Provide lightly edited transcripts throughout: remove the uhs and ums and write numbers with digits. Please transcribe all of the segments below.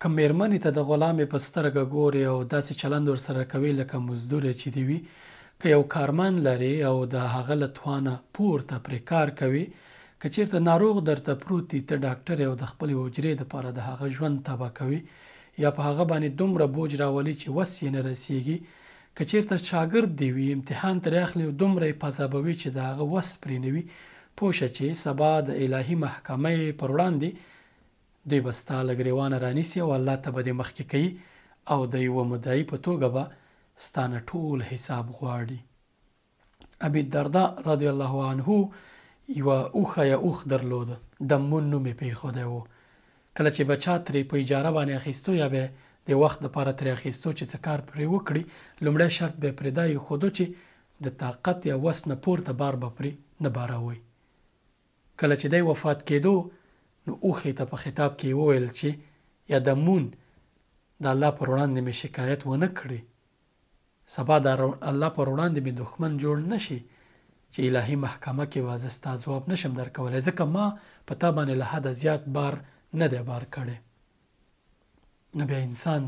که مېرمنې ته د غلامې په سترګه ګورې او داسې چلند ورسره کوې لکه مزدوره چې دې وي، که یو کارمند لرې او د هغه له توانه پورته پرې کار کوې، که چېرته ناروغ درته پروت دی، ته ډاکټر یې او د خپلې حجرې دپاره د هغه ژوند تباه کوې یا په هغه باندې دومره بوج راولي چې وس یې نه رسېږي، که چېرته شاګرد دی وي امتحان ترې اخلي او دومره یې پذابوي چې د هغه وس پرې نه وي، پوه شه چې سبا د الهي محکمې پر وړاندې دوی به ستا له ګرېوانه رانیسي او الله ته به دې مخکې کوي او د یوه مدعي په توګه به ستا نه ټول حساب غواړي. ابي الدرداء رضی الله عنه یوه اوښه یا اوښ درلوده، دمون نوم یې پرېښودی و. کله چې به چا ترې په اجاره باندې اخیستو یا به د وخت دپاره ترې اخیستو چې څه کار پرې وکړي، لومړی شرط به یې پرې دا ایښودو چې د طاقت یا وس نه پورته بار به پرې نه باروئ. کله چې دی وفات کېدو نو اوښې ته په خطاب کې وویل چې یا دمون د الله پر وړاندې مې شکایت ونه کړي، سبا د الله پر وړاندې مې دښمن جوړ نه شي چې الهي محکمه کې به زه ستا ځواب نشم درکولی، ځکه ما په تا باندې له حده زیات بار نه دی بار کړی. نو بیا انسان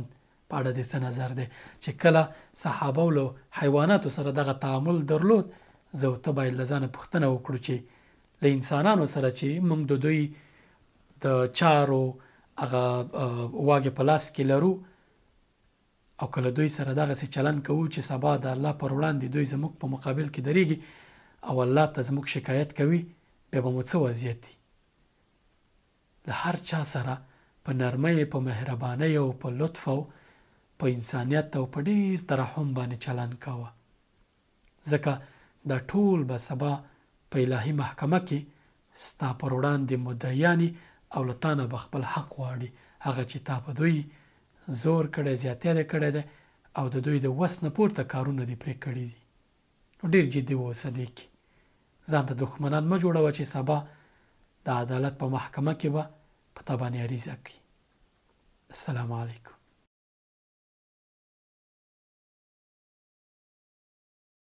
په اړه دې څه نظر دی چې کله صحابه له حیواناتو سره دغه تعامل درلود، زه او ته باید له ځانه پوښتنه وکړو چې له انسانانو سره چې موږ د دوی د چارو هغه واګې په لاس کې لرو او که له دوی سره دغسې چلند کوو چې سبا د الله پر وړاندې دوی زموږ په مقابل کې درېږي او الله ته زموږ شکایت کوي، بیا به مو څه وضعیت وي؟ له هر چا سره په نرمۍ، په مهربانۍ او په لطف او په انسانیت او په ډېر ترحم باندې چلند کوه، ځکه دا ټول به سبا په الهي محکمه کې ستا پر وړاندې مدعیانې او له تا نه به خپل حق غواړي، هغه چې تا په دوی زور کړی، زیاتیا دې کړی دی او د دوی د وس نه پورته کارونه دې پرې کړي دي. نو ډېر جدي واوسه دې کې، ځان ته دښمنان مه جوړوه چې سبا د عدالت په محکمه کې به په تا باندې عریضه کوي. السلام علیکم.